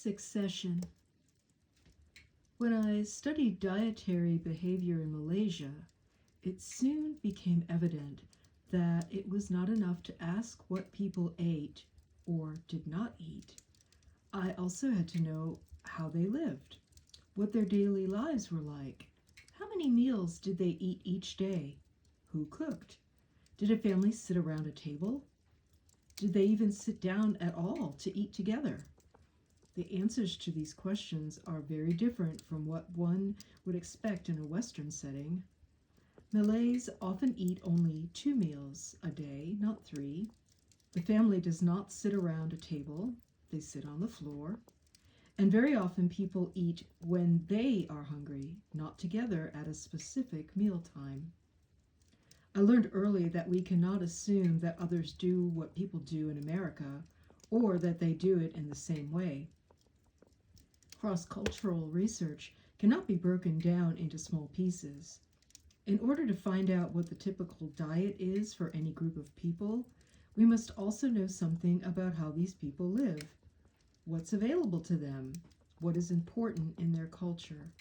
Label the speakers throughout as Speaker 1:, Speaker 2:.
Speaker 1: Sixth session. When I studied dietary behavior in Malaysia, it soon became evident that it was not enough to ask what people ate or did not eat. I also had to know how they lived, what their daily lives were like. How many meals did they eat each day? Who cooked? Did a family sit around a table? Did they even sit down at all to eat together? The answers to these questions are very different from what one would expect in a Western setting. Malays often eat only 2 meals a day, not 3. The family does not sit around a table, they sit on the floor. And very often people eat when they are hungry, not together at a specific mealtime. I learned early that we cannot assume that others do what people do in America, or that they do it in the same way. Cross-cultural research cannot be broken down into small pieces. In order to find out what the typical diet is for any group of people, we must also know something about how these people live, what's available to them, what is important in their culture.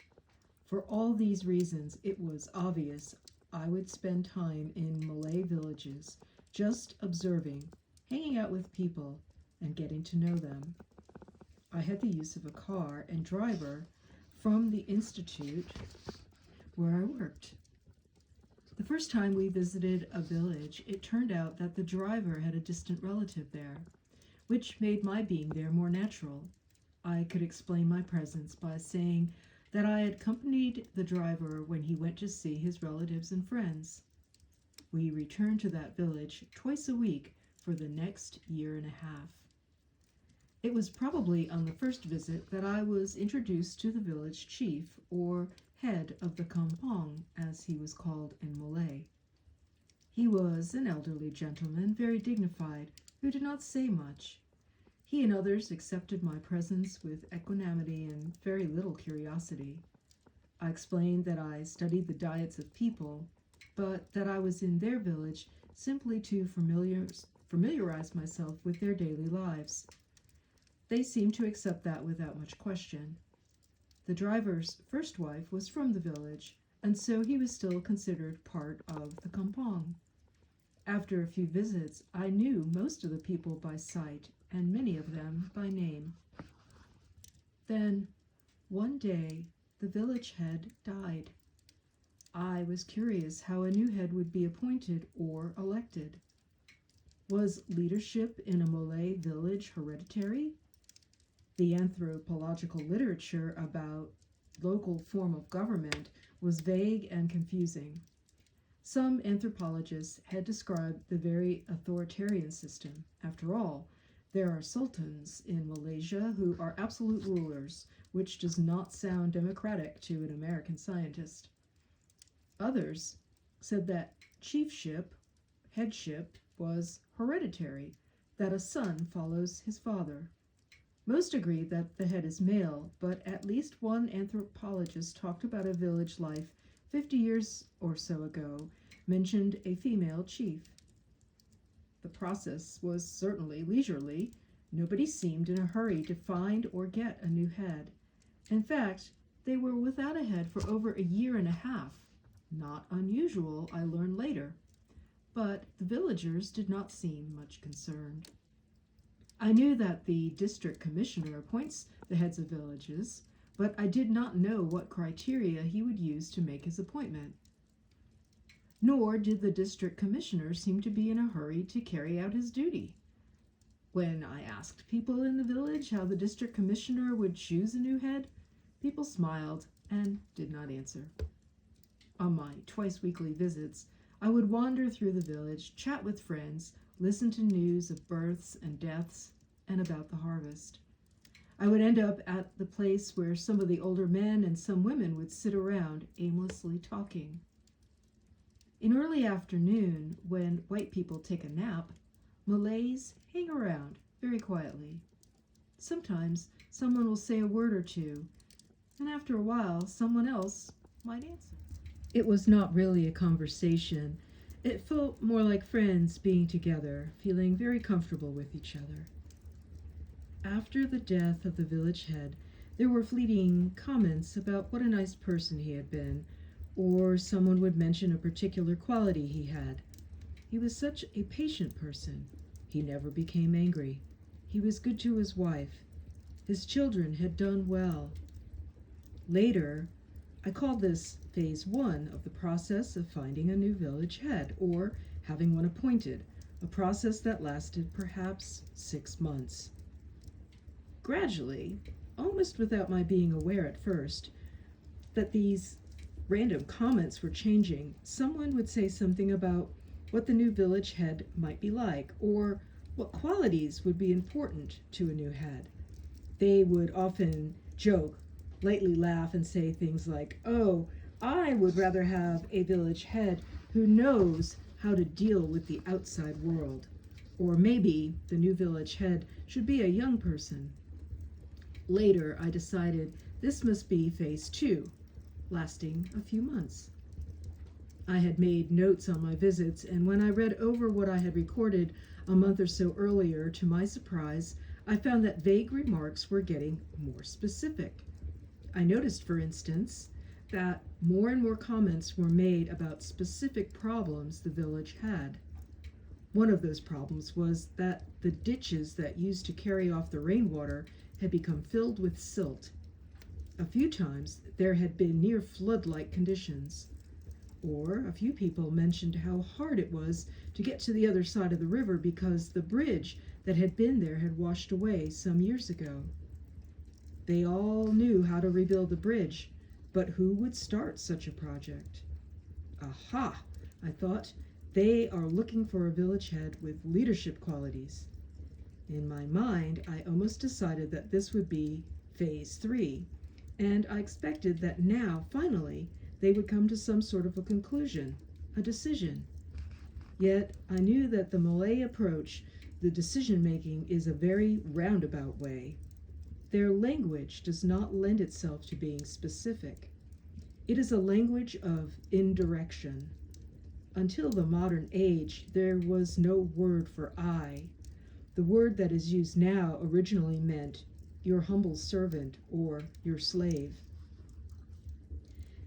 Speaker 1: For all these reasons, it was obvious I would spend time in Malay villages, just observing, hanging out with people, and getting to know them. I had the use of a car and driver from the institute where I worked. The first time we visited a village, it turned out that the driver had a distant relative there, which made my being there more natural. I could explain my presence by saying that I had accompanied the driver when he went to see his relatives and friends. We returned to that village twice a week for the next year and a half. It was probably on the first visit that I was introduced to the village chief, or head of the kampong, as he was called in Malay. He was an elderly gentleman, very dignified, who did not say much. He and others accepted my presence with equanimity and very little curiosity. I explained that I studied the diets of people, but that I was in their village simply to familiarize myself with their daily lives. They seemed to accept that without much question. The driver's first wife was from the village, and so he was still considered part of the kampong. After a few visits, I knew most of the people by sight, and many of them by name. Then, one day, the village head died. I was curious how a new head would be appointed or elected. Was leadership in a Malay village hereditary? The anthropological literature about local form of government was vague and confusing. Some anthropologists had described the very authoritarian system. After all, there are sultans in Malaysia who are absolute rulers, which does not sound democratic to an American scientist. Others said that chiefship, headship, was hereditary, that a son follows his father. Most agree that the head is male, but at least one anthropologist talked about a village life 50 years or so ago, mentioned a female chief. The process was certainly leisurely. Nobody seemed in a hurry to find or get a new head. In fact, they were without a head for over a year and a half. Not unusual, I learned later. But the villagers did not seem much concerned. I knew that the district commissioner appoints the heads of villages, but I did not know what criteria he would use to make his appointment. Nor did the district commissioner seem to be in a hurry to carry out his duty. When I asked people in the village how the district commissioner would choose a new head, people smiled and did not answer. On my twice-weekly visits, I would wander through the village, chat with friends, listen to news of births and deaths, and about the harvest. I would end up at the place where some of the older men and some women would sit around aimlessly talking. In early afternoon, when white people take a nap, Malays hang around very quietly. Sometimes someone will say a word or two, and after a while, someone else might answer. It was not really a conversation. It felt more like friends being together, feeling very comfortable with each other. After the death of the village head, there were fleeting comments about what a nice person he had been, or someone would mention a particular quality he had. He was such a patient person. He never became angry. He was good to his wife. His children had done well. Later, I called this phase 1 of the process of finding a new village head, or having one appointed, a process that lasted perhaps 6 months. Gradually, almost without my being aware at first, that these random comments were changing. Someone would say something about what the new village head might be like, or what qualities would be important to a new head. They would often joke, lightly laugh, and say things like, "Oh, I would rather have a village head who knows how to deal with the outside world." Or maybe the new village head should be a young person. Later, I decided this must be phase 2, lasting a few months. I had made notes on my visits, and when I read over what I had recorded a month or so earlier, to my surprise, I found that vague remarks were getting more specific. I noticed, for instance, that more and more comments were made about specific problems the village had. One of those problems was that the ditches that used to carry off the rainwater had become filled with silt. A few times there had been near flood-like conditions. Or a few people mentioned how hard it was to get to the other side of the river because the bridge that had been there had washed away some years ago. They all knew how to rebuild the bridge, but who would start such a project? Aha, I thought, they are looking for a village head with leadership qualities. In my mind, I almost decided that this would be phase 3, and I expected that now, finally, they would come to some sort of a conclusion, a decision. Yet I knew that the Malay approach, the decision-making, is a very roundabout way. Their language does not lend itself to being specific. It is a language of indirection. Until the modern age, there was no word for I. The word that is used now originally meant your humble servant or your slave.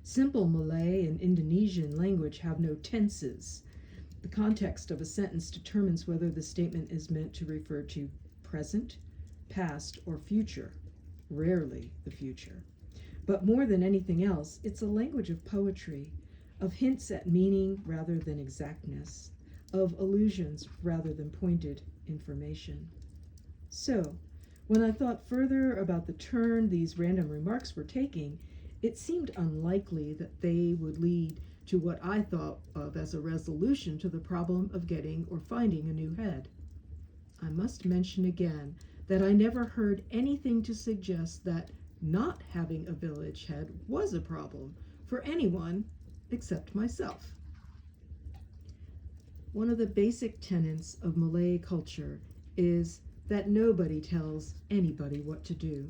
Speaker 1: Simple Malay and Indonesian language have no tenses. The context of a sentence determines whether the statement is meant to refer to present, past, or future, rarely the future. But more than anything else, it's a language of poetry, of hints at meaning rather than exactness, of allusions rather than pointed information. So, when I thought further about the turn these random remarks were taking, it seemed unlikely that they would lead to what I thought of as a resolution to the problem of getting or finding a new head. I must mention again that I never heard anything to suggest that not having a village head was a problem for anyone except myself. One of the basic tenets of Malay culture is that nobody tells anybody what to do.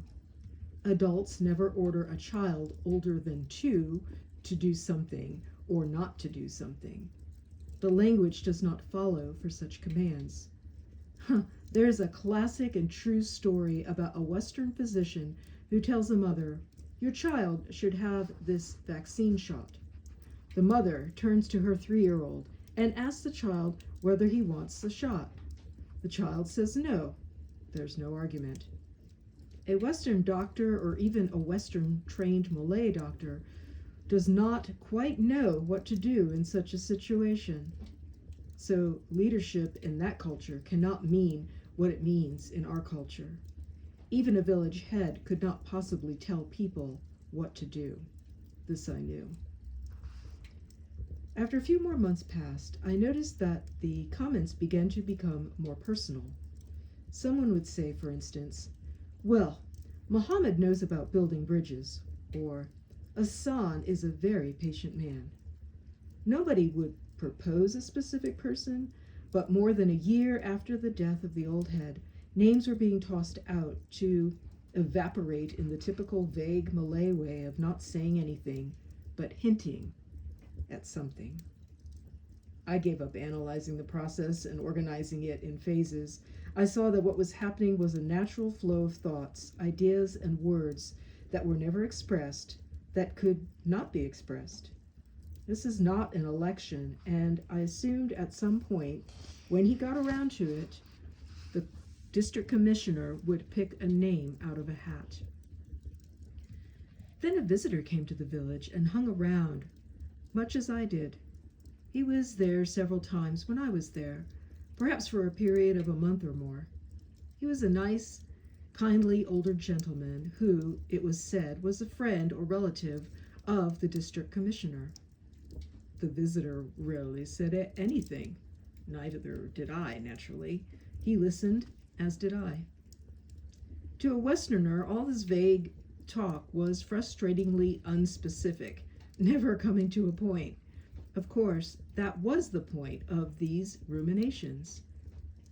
Speaker 1: Adults never order a child older than 2 to do something or not to do something. The language does not follow for such commands. There's a classic and true story about a Western physician who tells a mother, "Your child should have this vaccine shot." The mother turns to her 3-year-old and asks the child whether he wants the shot. The child says no. There's no argument. A Western doctor, or even a Western-trained Malay doctor, does not quite know what to do in such a situation. So leadership in that culture cannot mean what it means in our culture. Even a village head could not possibly tell people what to do. This I knew. After a few more months passed, I noticed that the comments began to become more personal. Someone would say, for instance, "Well, Muhammad knows about building bridges," or "Hassan is a very patient man." Nobody would propose a specific person, but more than a year after the death of the old head, names were being tossed out to evaporate in the typical vague Malay way of not saying anything, but hinting at something. I gave up analyzing the process and organizing it in phases. I saw that what was happening was a natural flow of thoughts, ideas, and words that were never expressed, that could not be expressed. This is not an election, and I assumed at some point, when he got around to it, the district commissioner would pick a name out of a hat. Then a visitor came to the village and hung around, much as I did. He was there several times when I was there, perhaps for a period of a month or more. He was a nice, kindly older gentleman who, it was said, was a friend or relative of the district commissioner. The visitor rarely said anything. Neither did I, naturally. He listened, as did I. To a Westerner, all this vague talk was frustratingly unspecific, never coming to a point. Of course, that was the point of these ruminations.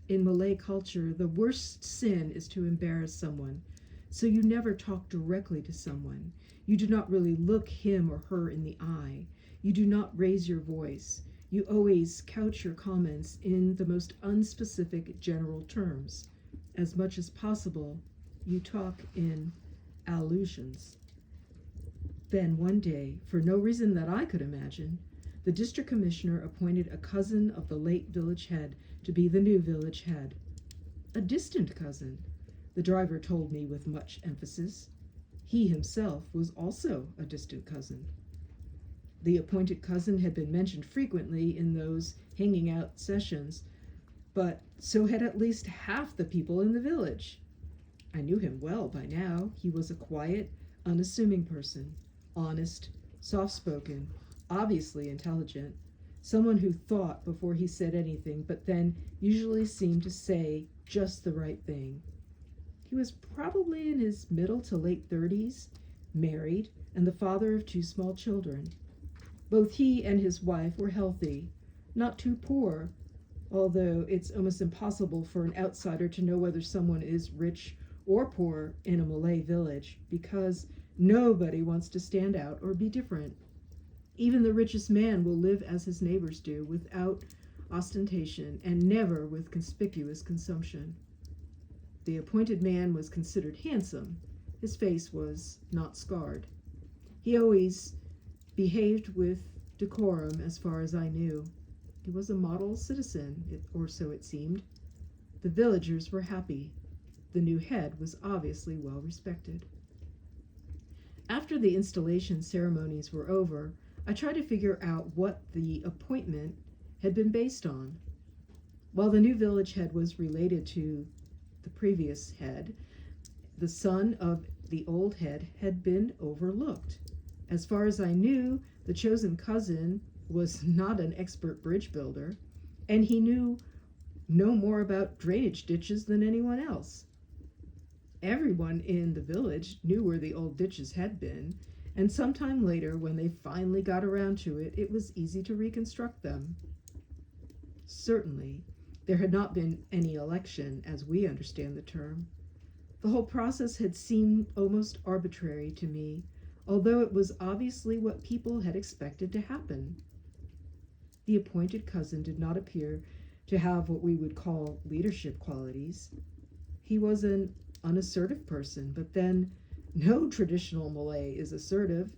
Speaker 1: In Malay culture, the worst sin is to embarrass someone, so you never talk directly to someone. You do not really look him or her in the eye. You do not raise your voice. You always couch your comments in the most unspecific general terms. As much as possible, you talk in allusions. Then one day, for no reason that I could imagine, the district commissioner appointed a cousin of the late village head to be the new village head. A distant cousin, the driver told me with much emphasis. He himself was also a distant cousin. The appointed cousin had been mentioned frequently in those hanging out sessions, but so had at least half the people in the village. I knew him well by now. He was a quiet, unassuming person, honest, soft-spoken, obviously intelligent, someone who thought before he said anything, but then usually seemed to say just the right thing. He was probably in his middle to late 30s, married, and the father of 2 small children. Both he and his wife were healthy, not too poor, although it's almost impossible for an outsider to know whether someone is rich or poor in a Malay village, because nobody wants to stand out or be different. Even the richest man will live as his neighbors do, without ostentation and never with conspicuous consumption. The appointed man was considered handsome. His face was not scarred. He always behaved with decorum as far as I knew. He was a model citizen, or so it seemed. The villagers were happy. The new head was obviously well respected. After the installation ceremonies were over, I tried to figure out what the appointment had been based on. While the new village head was related to the previous head, the son of the old head had been overlooked. As far as I knew, the chosen cousin was not an expert bridge builder, and he knew no more about drainage ditches than anyone else. Everyone in the village knew where the old ditches had been, and sometime later, when they finally got around to it, it was easy to reconstruct them. Certainly, there had not been any election, as we understand the term. The whole process had seemed almost arbitrary to me, although it was obviously what people had expected to happen. The appointed cousin did not appear to have what we would call leadership qualities. He was an unassertive person, but then no traditional Malay is assertive.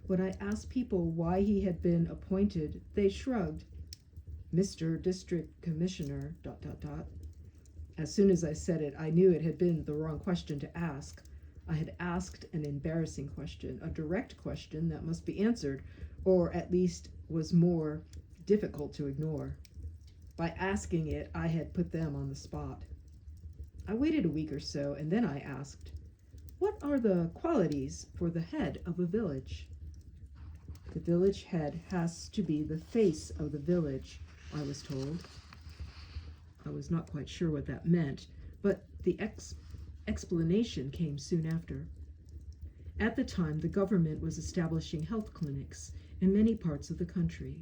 Speaker 1: When I asked people why he had been appointed, they shrugged. Mr. District Commissioner, ... As soon as I said it, I knew it had been the wrong question to ask. I had asked an embarrassing question, a direct question that must be answered, or at least was more difficult to ignore. By asking it, I had put them on the spot. I waited a week or so, and then I asked, "What are the qualities for the head of a village?" "The village head has to be the face of the village," I was told. I was not quite sure what that meant, but the explanation came soon after. At the time, the government was establishing health clinics in many parts of the country,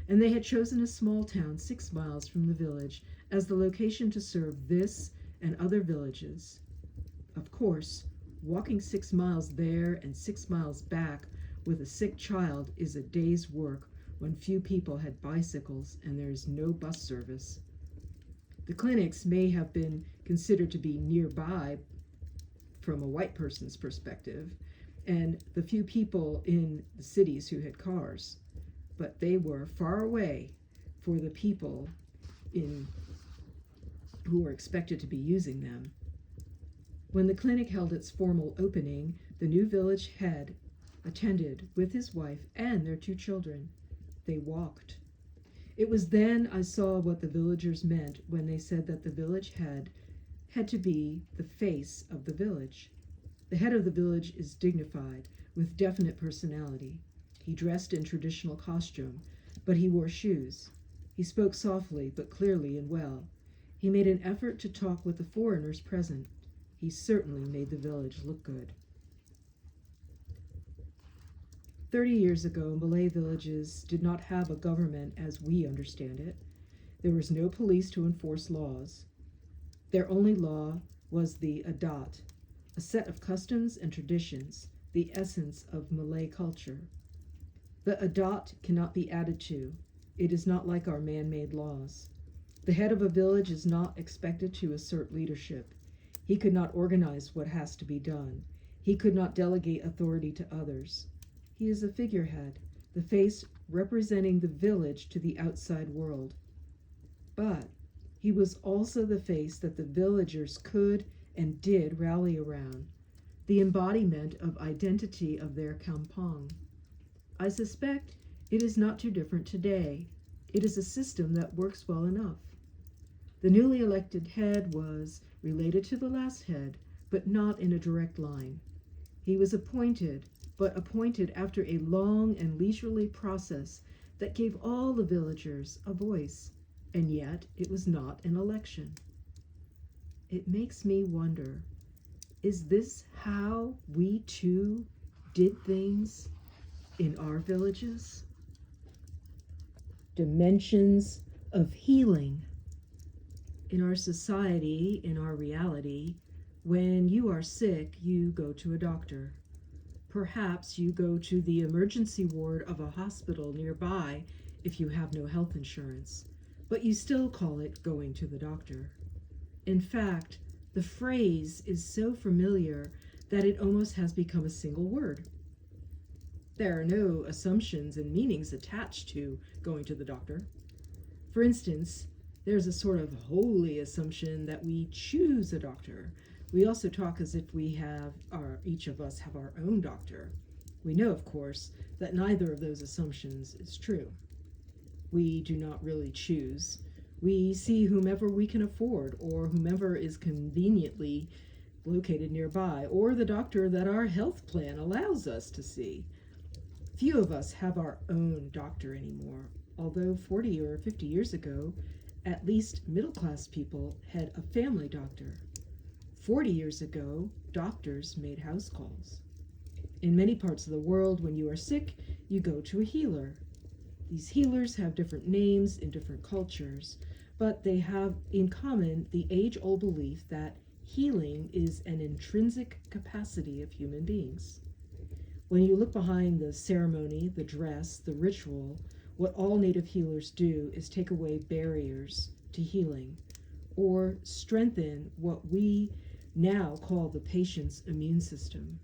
Speaker 1: and they had chosen a small town 6 miles from the village as the location to serve this and other villages. Of course, walking 6 miles there and 6 miles back with a sick child is a day's work when few people had bicycles and there is no bus service. The clinics may have been considered to be nearby from a white person's perspective, and the few people in the cities who had cars, but they were far away for the people in who were expected to be using them. When the clinic held its formal opening, the new village head attended with his wife and their 2 children. They walked. It was then I saw what the villagers meant when they said that the village head had to be the face of the village. The head of the village is dignified, with definite personality. He dressed in traditional costume, but he wore shoes. He spoke softly, but clearly and well. He made an effort to talk with the foreigners present. He certainly made the village look good. 30 years ago, Malay villages did not have a government as we understand it. There was no police to enforce laws. Their only law was the adat, a set of customs and traditions, the essence of Malay culture. The adat cannot be added to. It is not like our man-made laws. The head of a village is not expected to assert leadership. He could not organize what has to be done. He could not delegate authority to others. He is a figurehead, the face representing the village to the outside world. But he was also the face that the villagers could and did rally around, the embodiment of identity of their kampong. I suspect it is not too different today. It is a system that works well enough. The newly elected head was related to the last head, but not in a direct line. He was appointed, but appointed after a long and leisurely process that gave all the villagers a voice, and yet it was not an election. It makes me wonder, is this how we too did things in our villages? Dimensions of healing. In our society, in our reality, when you are sick, you go to a doctor. Perhaps you go to the emergency ward of a hospital nearby if you have no health insurance, but you still call it going to the doctor. In fact, the phrase is so familiar that it almost has become a single word. There are no assumptions and meanings attached to going to the doctor. For instance, there's a sort of holy assumption that we choose a doctor. We also talk as if each of us have our own doctor. We know, of course, that neither of those assumptions is true. We do not really choose. We see whomever we can afford, or whomever is conveniently located nearby, or the doctor that our health plan allows us to see. Few of us have our own doctor anymore, although 40 or 50 years ago, at least middle-class people had a family doctor. 40 years ago, doctors made house calls. In many parts of the world, when you are sick, you go to a healer. These healers have different names in different cultures, but they have in common the age-old belief that healing is an intrinsic capacity of human beings. When you look behind the ceremony, the dress, the ritual, what all native healers do is take away barriers to healing, or strengthen what we now call the patient's immune system.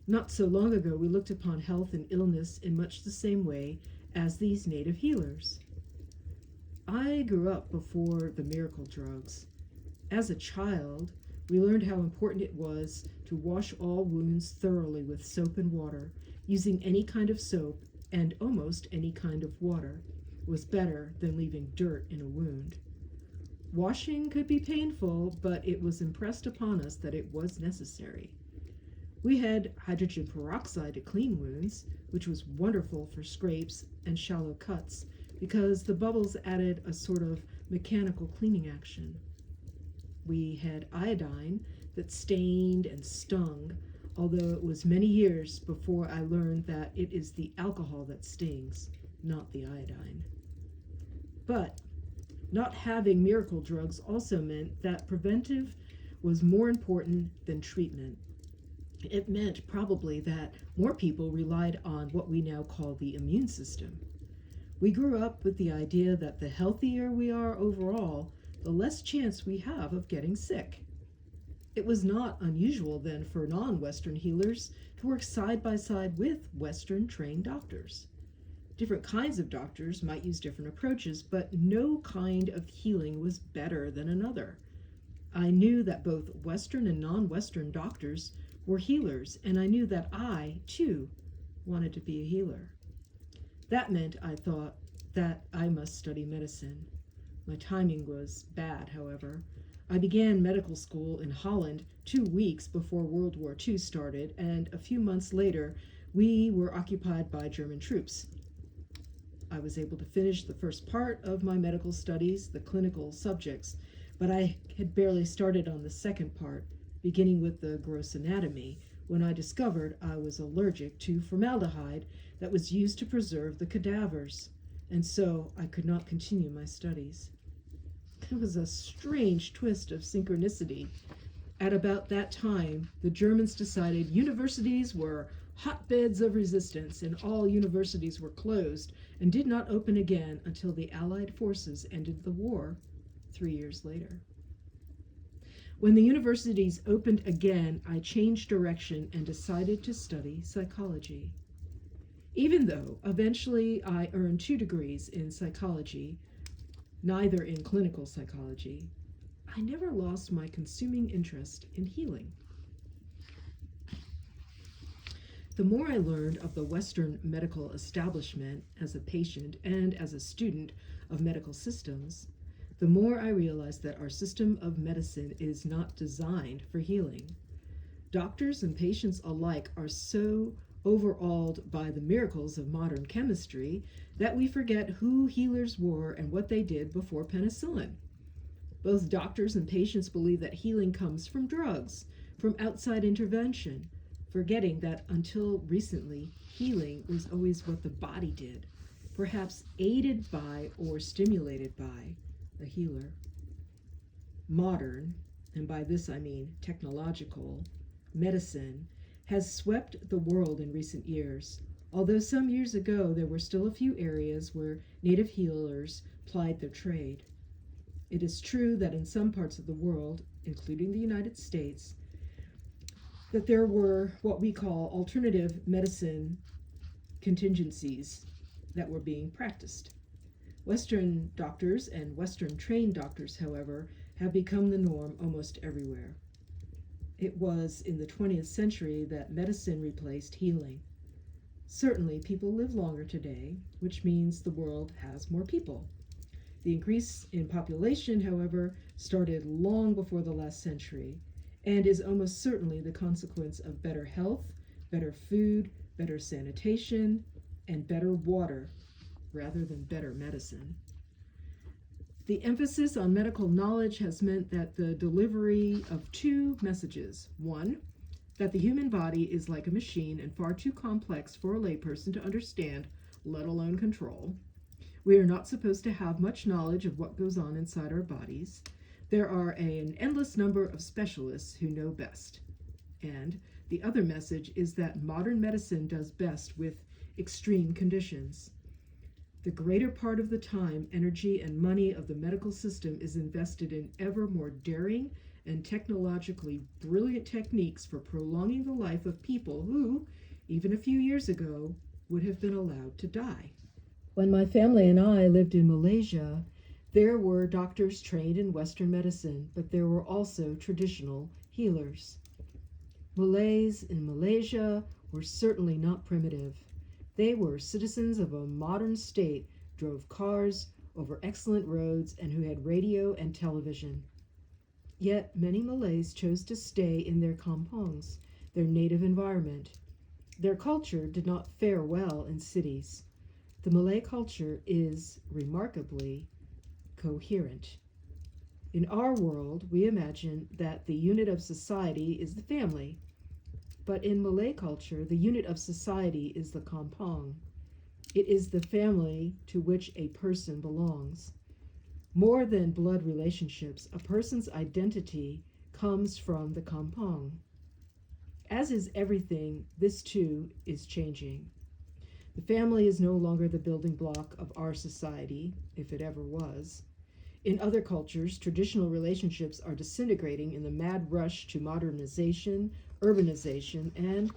Speaker 1: Not so long ago, we looked upon health and illness in much the same way as these native healers. I grew up before the miracle drugs. As a child, we learned how important it was to wash all wounds thoroughly with soap and water. Using any kind of soap and almost any kind of water was better than leaving dirt in a wound. Washing could be painful, but it was impressed upon us that it was necessary. We had hydrogen peroxide to clean wounds, which was wonderful for scrapes and shallow cuts because the bubbles added a sort of mechanical cleaning action. We had iodine that stained and stung, although it was many years before I learned that it is the alcohol that stings, not the iodine. But not having miracle drugs also meant that preventive was more important than treatment. It meant probably that more people relied on what we now call the immune system. We grew up with the idea that the healthier we are overall, the less chance we have of getting sick. It was not unusual then for non-Western healers to work side by side with Western trained doctors. Different kinds of doctors might use different approaches, but no kind of healing was better than another. I knew that both Western and non-Western doctors were healers, and I knew that I, too, wanted to be a healer. That meant, I thought, that I must study medicine. My timing was bad, however. I began medical school in Holland 2 weeks before World War II started, and a few months later, we were occupied by German troops. I was able to finish the first part of my medical studies, the clinical subjects, but I had barely started on the second part, beginning with the gross anatomy, when I discovered I was allergic to formaldehyde that was used to preserve the cadavers, and so I could not continue my studies. It was a strange twist of synchronicity. At about that time, the Germans decided universities were hotbeds of resistance, and all universities were closed and did not open again until the Allied forces ended the war 3 years later. When the universities opened again, I changed direction and decided to study psychology. Even though eventually I earned 2 degrees in psychology, neither in clinical psychology, I never lost my consuming interest in healing. The more I learned of the Western medical establishment as a patient and as a student of medical systems, the more I realized that our system of medicine is not designed for healing. Doctors and patients alike are so overawed by the miracles of modern chemistry that we forget who healers were and what they did before penicillin. Both doctors and patients believe that healing comes from drugs, from outside intervention, forgetting that until recently, healing was always what the body did, perhaps aided by or stimulated by a healer. Modern, and by this I mean technological, medicine has swept the world in recent years, although some years ago there were still a few areas where native healers plied their trade. It is true that in some parts of the world, including the United States, that there were what we call alternative medicine contingencies that were being practiced. Western doctors and Western trained doctors, however, have become the norm almost everywhere. It was in the 20th century that medicine replaced healing. Certainly, people live longer today, which means the world has more people. The increase in population, however, started long before the last century, and is almost certainly the consequence of better health, better food, better sanitation, and better water, rather than better medicine. The emphasis on medical knowledge has meant that the delivery of 2 messages. 1, that the human body is like a machine and far too complex for a layperson to understand, let alone control. We are not supposed to have much knowledge of what goes on inside our bodies. There are an endless number of specialists who know best. And the other message is that modern medicine does best with extreme conditions. The greater part of the time, energy, and money of the medical system is invested in ever more daring and technologically brilliant techniques for prolonging the life of people who, even a few years ago, would have been allowed to die. When my family and I lived in Malaysia, there were doctors trained in Western medicine, but there were also traditional healers. Malays in Malaysia were certainly not primitive. They were citizens of a modern state, drove cars over excellent roads, and who had radio and television. Yet many Malays chose to stay in their kampongs, their native environment. Their culture did not fare well in cities. The Malay culture is remarkably coherent. In our world, we imagine that the unit of society is the family, but in Malay culture, the unit of society is the kampong. It is the family to which a person belongs. More than blood relationships, a person's identity comes from the kampong. As is everything, this too is changing. The family is no longer the building block of our society, if it ever was. In other cultures, traditional relationships are disintegrating in the mad rush to modernization, urbanization, and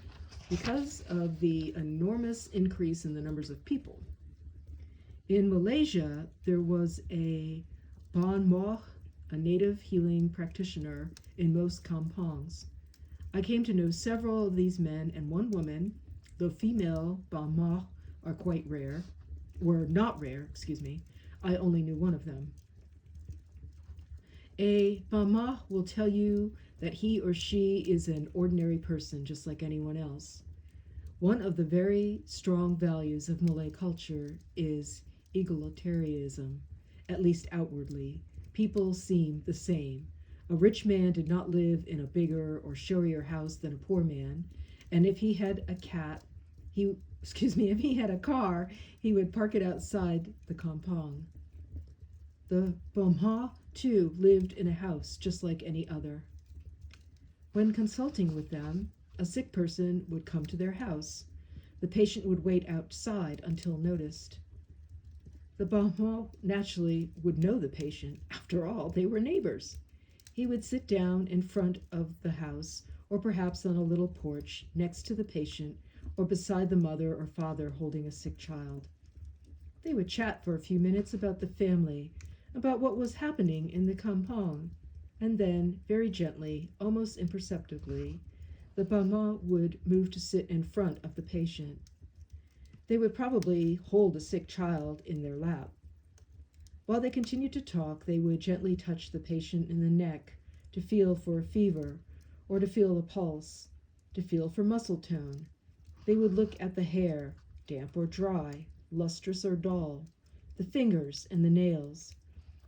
Speaker 1: because of the enormous increase in the numbers of people. In Malaysia, there was a Bon Moh, a native healing practitioner in most kampongs. I came to know several of these men and one woman, though female Bon Moh are quite rare, were not rare, excuse me. I only knew one of them. A Bon Moh will tell you that he or she is an ordinary person just like anyone else. One of the very strong values of Malay culture is egalitarianism, at least outwardly. People seem the same. A rich man did not live in a bigger or showier house than a poor man, and if he had a if he had a car, he would park it outside the kampong. The Bomha, too, lived in a house just like any other. When consulting with them, a sick person would come to their house. The patient would wait outside until noticed. The Bomha naturally would know the patient. After all, they were neighbors. He would sit down in front of the house, or perhaps on a little porch next to the patient, or beside the mother or father holding a sick child. They would chat for a few minutes about the family, about what was happening in the kampong, and then, very gently, almost imperceptibly, the Bama would move to sit in front of the patient. They would probably hold a sick child in their lap. While they continued to talk, they would gently touch the patient in the neck to feel for a fever, or to feel a pulse, to feel for muscle tone. They would look at the hair, damp or dry, lustrous or dull, the fingers and the nails.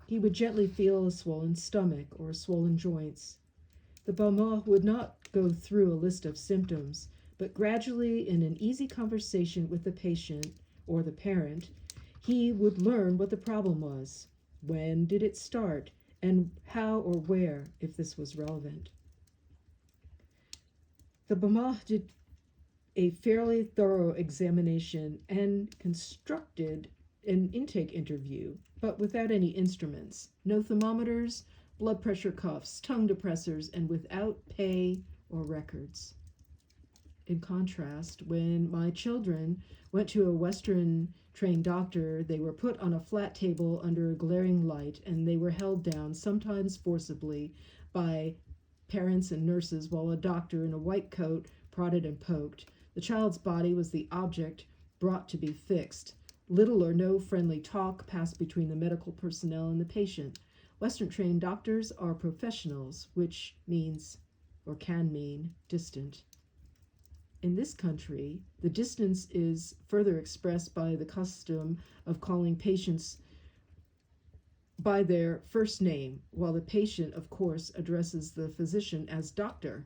Speaker 1: He would gently feel a swollen stomach or swollen joints. The Bama would not go through a list of symptoms, but gradually, in an easy conversation with the patient or the parent, he would learn what the problem was, when did it start, and how or where, if this was relevant. The Bama did a fairly thorough examination and constructed an intake interview, but without any instruments, no thermometers, blood pressure cuffs, tongue depressors, and without pay or records. In contrast, when my children went to a Western-trained doctor, they were put on a flat table under a glaring light, and they were held down, sometimes forcibly, by parents and nurses, while a doctor in a white coat prodded and poked. The child's body was the object brought to be fixed. Little or no friendly talk passed between the medical personnel and the patient. Western-trained doctors are professionals, which means, or can mean, distant. In this country, the distance is further expressed by the custom of calling patients by their first name, while the patient, of course, addresses the physician as doctor.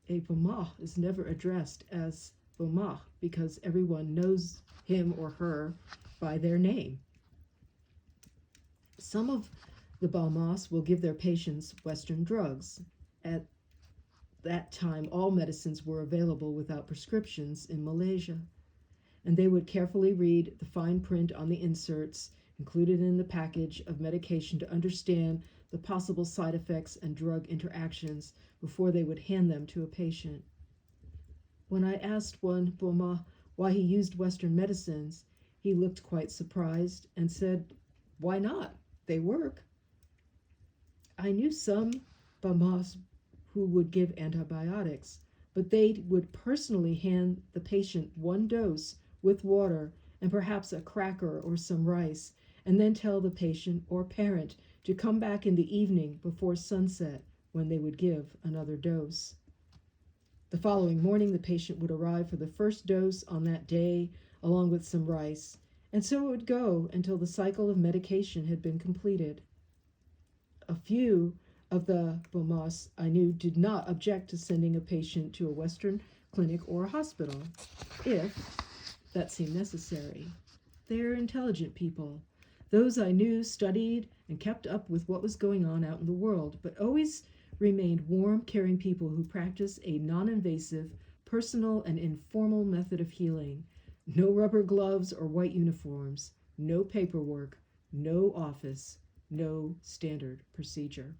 Speaker 1: A Bama is never addressed as Bama because everyone knows him or her by their name. Some of the Bamas will give their patients Western drugs. At that time, all medicines were available without prescriptions in Malaysia, and they would carefully read the fine print on the inserts included in the package of medication to understand the possible side effects and drug interactions before they would hand them to a patient. When I asked one Boma why he used Western medicines, he looked quite surprised and said, "Why not? They work." I knew some Bamas who would give antibiotics, but they would personally hand the patient one dose with water and perhaps a cracker or some rice, and then tell the patient or parent to come back in the evening before sunset when they would give another dose. The following morning, the patient would arrive for the first dose on that day, along with some rice, and so it would go until the cycle of medication had been completed. A few of the Bomas I knew did not object to sending a patient to a Western clinic or a hospital, if that seemed necessary. They are intelligent people. Those I knew studied and kept up with what was going on out in the world, but always remained warm, caring people who practice a non-invasive, personal, and informal method of healing. No rubber gloves or white uniforms, no paperwork, no office, no standard procedure.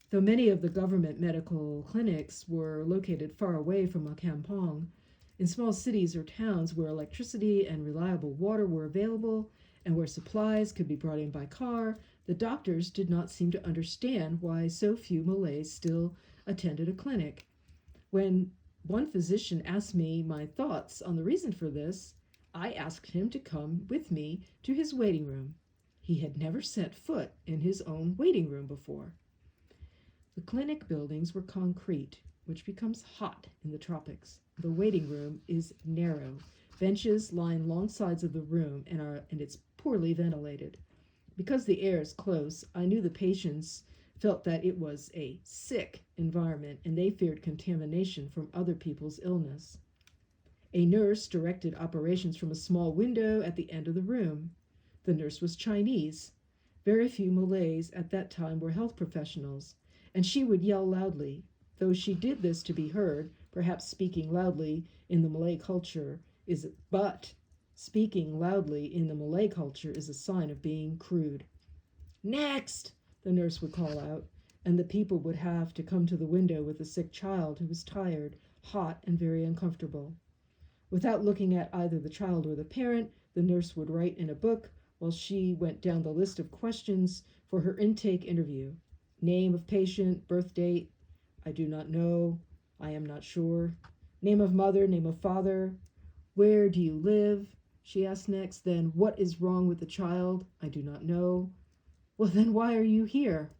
Speaker 1: Though many of the government medical clinics were located far away from a kampong, in small cities or towns where electricity and reliable water were available and where supplies could be brought in by car, the doctors did not seem to understand why so few Malays still attended a clinic. When one physician asked me my thoughts on the reason for this, I asked him to come with me to his waiting room. He had never set foot in his own waiting room before. The clinic buildings were concrete, which becomes hot in the tropics. The waiting room is narrow. Benches line long sides of the room and it's poorly ventilated. Because the air is close, I knew the patients felt that it was a sick environment and they feared contamination from other people's illness. A nurse directed operations from a small window at the end of the room. The nurse was Chinese. Very few Malays at that time were health professionals, and she would yell loudly. Though she did this to be heard, perhaps speaking loudly in the Malay culture is a sign of being crude. Next, the nurse would call out, and the people would have to come to the window with a sick child who was tired, hot, and very uncomfortable. Without looking at either the child or the parent, the nurse would write in a book while she went down the list of questions for her intake interview. Name of patient, birth date, I do not know, I am not sure. Name of mother, name of father. Where do you live? She asked next. Then, what is wrong with the child? I do not know. Well, then why are you here?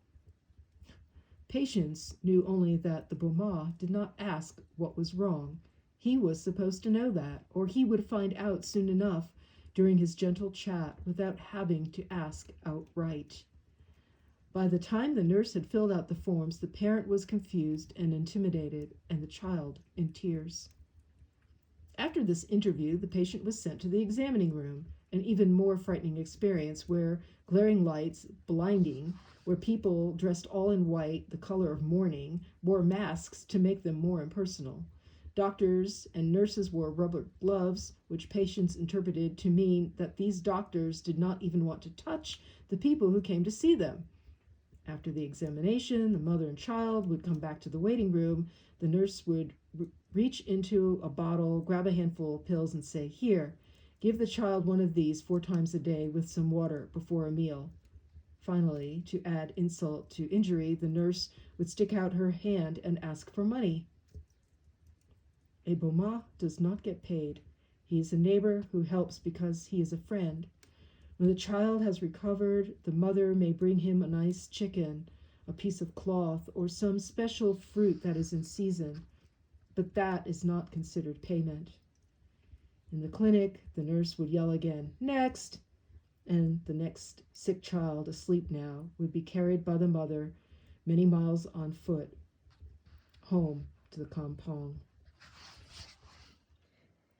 Speaker 1: Patients knew only that the Boma did not ask what was wrong. He was supposed to know that, or he would find out soon enough during his gentle chat without having to ask outright. By the time the nurse had filled out the forms, the parent was confused and intimidated, and the child in tears. After this interview, the patient was sent to the examining room, an even more frightening experience where glaring lights, blinding, where people dressed all in white, the color of mourning, wore masks to make them more impersonal. Doctors and nurses wore rubber gloves, which patients interpreted to mean that these doctors did not even want to touch the people who came to see them. After the examination, the mother and child would come back to the waiting room. The nurse would reach into a bottle, grab a handful of pills, and say, "Here, give the child one of these 4 times a day with some water before a meal." Finally, to add insult to injury, the nurse would stick out her hand and ask for money. A Boma does not get paid. He is a neighbor who helps because he is a friend. When the child has recovered, the mother may bring him a nice chicken, a piece of cloth, or some special fruit that is in season, but that is not considered payment. In the clinic, the nurse would yell again, "Next!" and the next sick child, asleep now, would be carried by the mother many miles on foot home to the kampong.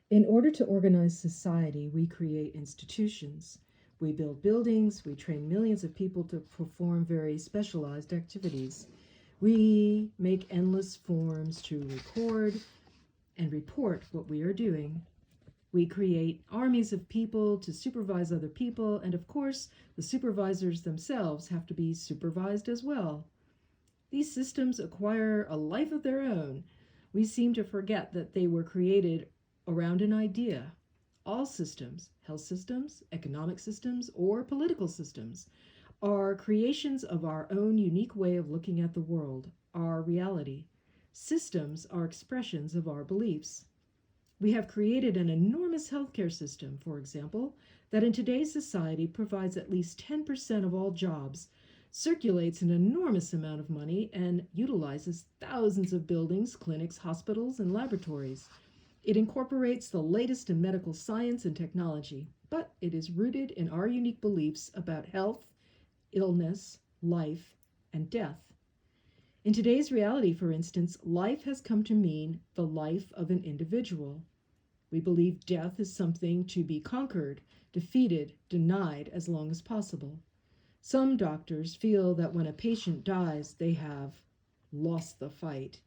Speaker 1: In order to organize society, we create institutions. We build buildings, we train millions of people to perform very specialized activities. We make endless forms to record and report what we are doing. We create armies of people to supervise other people, and of course, the supervisors themselves have to be supervised as well. These systems acquire a life of their own. We seem to forget that they were created around an idea. All systems, health systems, economic systems, or political systems, are creations of our own unique way of looking at the world, our reality. Systems are expressions of our beliefs. We have created an enormous healthcare system, for example, that in today's society provides at least 10% of all jobs, circulates an enormous amount of money, and utilizes thousands of buildings, clinics, hospitals, and laboratories. It incorporates the latest in medical science and technology, but it is rooted in our unique beliefs about health, illness, life, and death. In today's reality, for instance, life has come to mean the life of an individual. We believe death is something to be conquered, defeated, denied as long as possible. Some doctors feel that when a patient dies, they have lost the fight.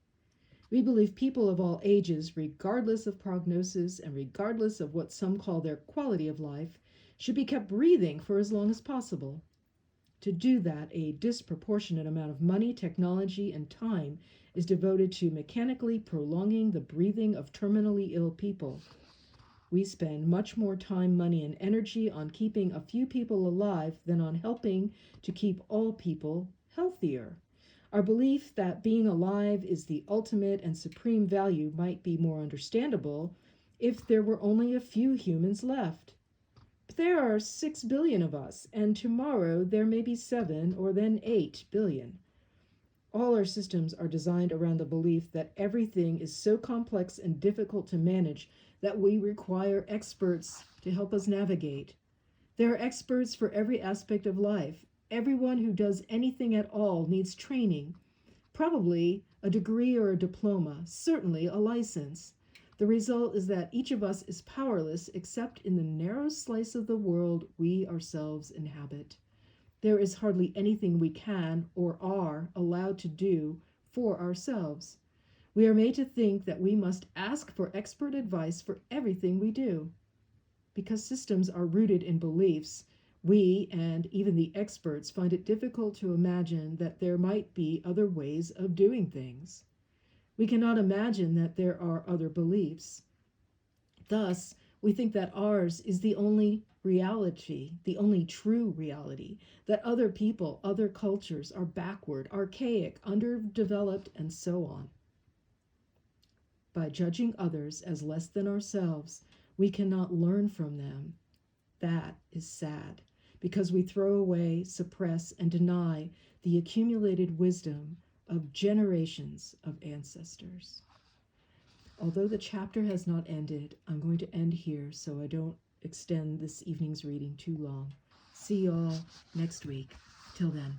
Speaker 1: We believe people of all ages, regardless of prognosis and regardless of what some call their quality of life, should be kept breathing for as long as possible. To do that, a disproportionate amount of money, technology, and time is devoted to mechanically prolonging the breathing of terminally ill people. We spend much more time, money, and energy on keeping a few people alive than on helping to keep all people healthier. Our belief that being alive is the ultimate and supreme value might be more understandable if there were only a few humans left. But there are 6 billion of us, and tomorrow there may be 7 or then 8 billion. All our systems are designed around the belief that everything is so complex and difficult to manage that we require experts to help us navigate. There are experts for every aspect of life. Everyone who does anything at all needs training, probably a degree or a diploma, certainly a license. The result is that each of us is powerless except in the narrow slice of the world we ourselves inhabit. There is hardly anything we can or are allowed to do for ourselves. We are made to think that we must ask for expert advice for everything we do. Because systems are rooted in beliefs, we and even the experts find it difficult to imagine that there might be other ways of doing things. We cannot imagine that there are other beliefs. Thus, we think that ours is the only reality, the only true reality, that other people, other cultures are backward, archaic, underdeveloped, and so on. By judging others as less than ourselves, we cannot learn from them. That is sad, because we throw away, suppress, and deny the accumulated wisdom of generations of ancestors. Although the chapter has not ended, I'm going to end here so I don't extend this evening's reading too long. See you all next week. Till then.